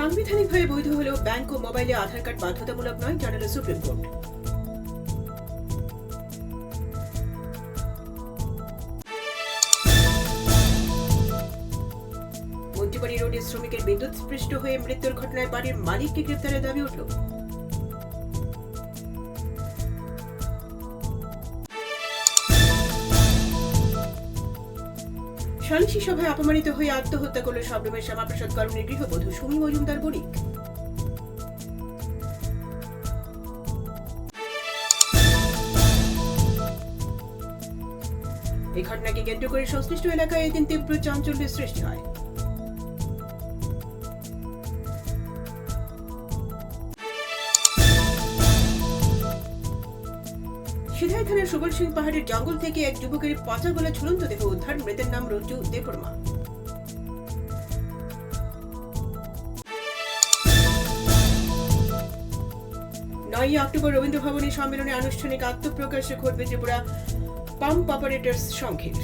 সাংবিধানিকভাবে বৈধ হলেও ব্যাংক ও মোবাইলে আধার কার্ড বাধ্যতামূলক নয়, জানাল সুপ্রিম কোর্ট। মন্ত্রীবাড়ি রোডে শ্রমিকের বিদ্যুৎস্পৃষ্ট হয়ে মৃত্যুর ঘটনায় বাড়ির মালিককে গ্রেপ্তারের দাবি উঠল। সালিশি সভায় অপমানিত হয়ে আত্মহত্যা করল শবনমের শ্যামাপ্রসাদ কলোনির গৃহবধূ সুমি মজুমদার বণিক। এই ঘটনাকে কেন্দ্র করে সংশ্লিষ্ট এলাকায় এদিন তীব্র চাঞ্চল্যের সৃষ্টি হয়। সিধাই থানার সুবল সিং পাহাড়ের জঙ্গল থেকে এক যুবকের পচা গলা ঝুলন্ত দেহ উদ্ধার, মৃতের নাম রঞ্জু দেববর্মা। 9 অক্টোবর রবীন্দ্র ভবনে সম্মেলনে আনুষ্ঠানিক আত্মপ্রকাশে ঘটবে ত্রিপুরা পাম্প অপারেটর্স সংঘের।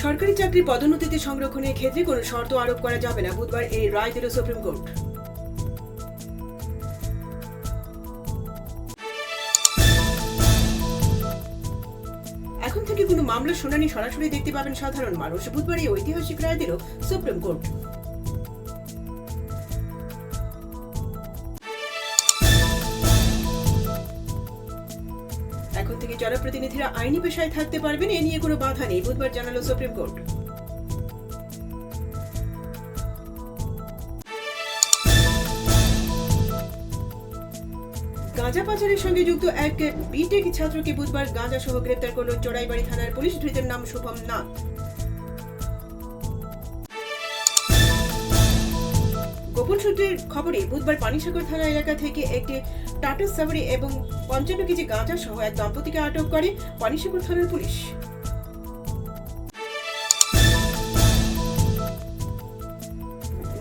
সরকারি চাকরি পদোন্নতিতে সংরক্ষণের ক্ষেত্রে কোনো শর্ত আরোপ করা যাবে না, বুধবার এই রায় দিল সুপ্রিম কোর্ট। এখন থেকে কোনো মামলার শুনানি সরাসরি দেখতে পাবেন সাধারণ মানুষ, বুধবার এই ঐতিহাসিক রায় দিল সুপ্রিম কোর্ট। এখন থেকে জনপ্রতিনিধিরা আইনি পেশায় থাকতে পারবেন, এ নিয়ে কোনো বাধা নেই, বুধবার জানালো সুপ্রিম কোর্ট। গাঁজা পাচারের সঙ্গে যুক্ত এক বিটেক ছাত্রকে বুধবার গাঁজা সহ গ্রেপ্তার করল চড়াইবাড়ি থানার পুলিশ। ধৃতের নাম শুভম নাথ। গোপন সূত্রের খবরে বুধবার পানিসাগর থানা এলাকা থেকে একটি টাটা সাভারি এবং 55 কেজি গাঁজা সহ এক দম্পতিকে আটক করে পানিসাগর থানার পুলিশ।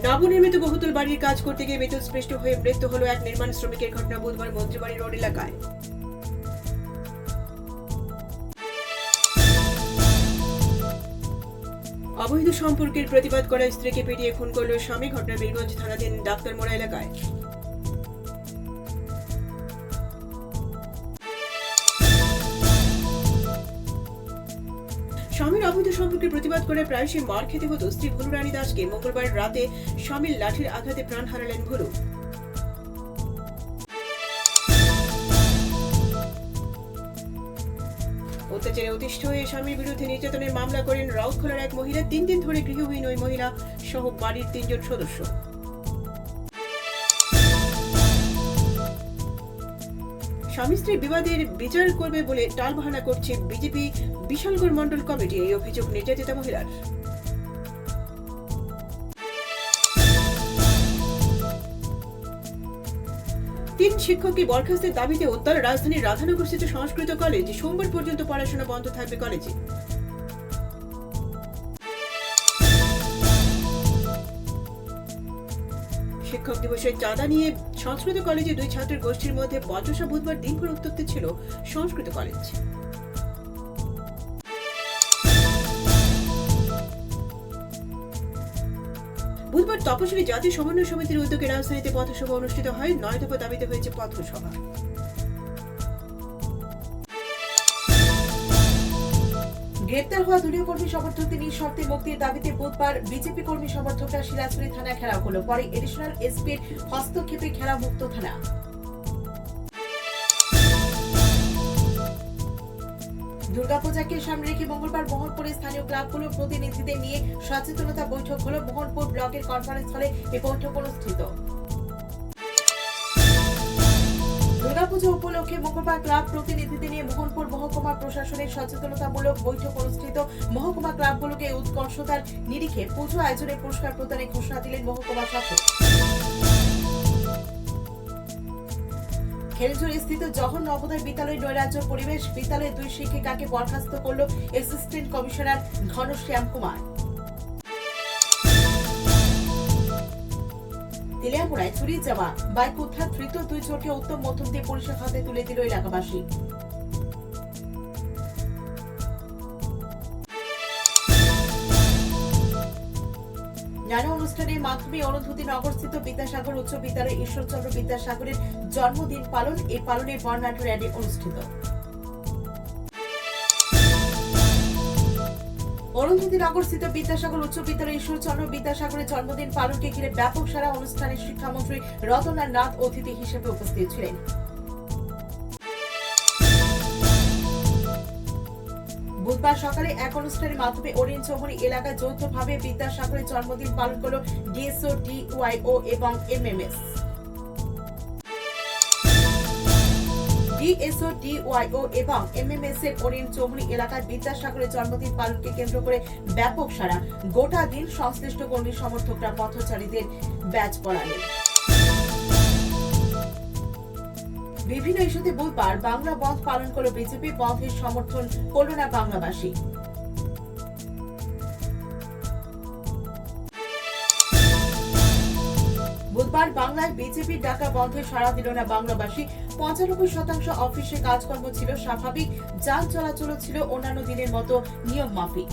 নবনির্মিত বহুতল বাড়ির কাজ করতে গিয়ে বিদ্যুৎস্পৃষ্ট হয়ে মৃত্যু হল এক নির্মাণ শ্রমিকের ঘটনা, বুধবার মন্ত্রীবাড়ি রোড এলাকায়। অবৈধ সম্পর্কের প্রতিবাদ করা স্ত্রীকে পিটিয়ে খুন করল স্বামী, ঘটনা বীরগঞ্জ থানাধীন ডাক্তারমোড়া এলাকায়। স্বামীর অবৈধ সম্পর্কের প্রতিবাদ করে প্রায়শই মার খেতে হতো স্ত্রী ভুলু রানী দাসকে। মঙ্গলবার রাতে স্বামীর লাঠির আঘাতে প্রাণ হারালেন ভুলু। অত্যাচারে অতিষ্ঠ হয়ে স্বামীর বিরুদ্ধে নির্যাতনের মামলা করেন রাউতখোলার এক মহিলা। 3 দিন ধরে গৃহহীন ওই মহিলা সহ বাড়ির 3 জন সদস্য। স্বামী স্ত্রী বিবাদের বিচার করবে বলে টালবাহানা করছে বিজেপি বিশালগড় মন্ডল কমিটি, এই অভিযোগ নির্যাতিতা মহিলার। তিন শিক্ষককে বরখাস্তের দাবিতে উত্তর রাজধানীর রাধানগর স্থিত সংস্কৃত কলেজ। সোমবার পর্যন্ত পড়াশোনা বন্ধ থাকবে কলেজে। শিক্ষক দিবসের চাঁদা নিয়ে সংস্কৃত কলেজে 2 ছাত্রের গোষ্ঠীর মধ্যে বচসা। বুধবার দিনভর উত্তপ্ত ছিল সংস্কৃত কলেজ। বুধবার তপশিলি জাতীয় সমন্বয় সমিতির উদ্যোগে রাজধানীতে পথসভা অনুষ্ঠিত হয়। 9 দফা দাবিতে হয়েছে পথসভা। গ্রেপ্তার হওয়া দলীয় কর্মী সমর্থকদের নিঃশর্তে মুক্তির দাবিতে বুধবার বিজেপি কর্মী সমর্থকরা শিলাচুরি থানায় ঘেরাও হলো। পরে এডিশনাল এসপির হস্তক্ষেপে ঘেরাও মুক্ত থানা। দুর্গাপূজাকে সামনে রেখে মঙ্গলবার মোহনপুরে স্থানীয় ক্লাবগুলোর প্রতিনিধিদের নিয়ে সচেতনতা বৈঠক হলো। মোহনপুর ব্লকের কনফারেন্স হলে এই বৈঠক অনুষ্ঠিত। দুর্গাপূজা উপলক্ষে মঙ্গলবার ক্লাব প্রতিনিধিদের নিয়ে মোহনপুর মহকুমা প্রশাসনের সচেতনতামূলক বৈঠক অনুষ্ঠিত। মহকুমা ক্লাবগুলোকে উৎকর্ষতার নিরিখে পুজো আয়োজনের পুরস্কার প্রদানের ঘোষণা দিলেন মহকুমা শাসক। খেলঝুড়ি স্থিত জহর নবোদয় বিদ্যালয় নৈরাজ্য পরিবেশ। বিদ্যালয়ের 2 শিক্ষিকাকে বরখাস্ত করল অ্যাসিস্ট্যান্ট কমিশনার ঘনশ্যাম কুমার। তেলিয়ামুড়ায় চুরি যাওয়া বাইক উদ্ধার, ধৃত 2 চোরকে উত্তম মধ্যম দিয়ে পুলিশের হাতে তুলে দিল এলাকাবাসী। নানা অনুষ্ঠানের মাধ্যমে অরুন্ধতী নগরস্থিত বিদ্যাসাগর উচ্চ বিদ্যালয়ে ঈশ্বরচন্দ্র বিদ্যাসাগরের জন্মদিন পালন। এই পালনে বর্ণাঢ্য র্যালি অনুষ্ঠিত। অরুন্ধতী নগরস্থিত বিদ্যাসাগর উচ্চ বিদ্যালয়ে ঈশ্বরচন্দ্র বিদ্যাসাগরের জন্মদিন পালনকে ঘিরে ব্যাপক সারা অনুষ্ঠানে শিক্ষামন্ত্রী রতনলাল নাথ অতিথি হিসেবে উপস্থিত ছিলেন। বুধবার সকালে এক অনুষ্ঠানের মাধ্যমে ওরিয়েন্ট চৌমুহনী এলাকায় যৌথভাবে বিদ্যাসাগরের জন্মদিন পালন করল ডিএসও, ডিওয়াইও এবং এমএমএস। ডিএসও, ডিওয়াইও এবং এমএমএস এর ওরিয়েন্ট চৌমুহনী এলাকায় বিদ্যাসাগরের জন্মদিন পালনকে কেন্দ্র করে ব্যাপক সারা। গোটা দিন সংশ্লিষ্ট কর্মী সমর্থকরা পথচারীদের ব্যাচ পরালেন। বিভিন্ন ইস্যুতে বুধবার বাংলা বন্ধ পালন করল বিজেপি। বন্ধের সমর্থন করল না বাংলাবাসী। বুধবার বাংলায় বিজেপির ডাকা বন্ধে সাড়া দিল না বাংলাবাসী। 95% অফিসে কাজকর্ম ছিল স্বাভাবিক, যান চলাচল ছিল অন্যান্য দিনের মতো নিয়ম মাফিক।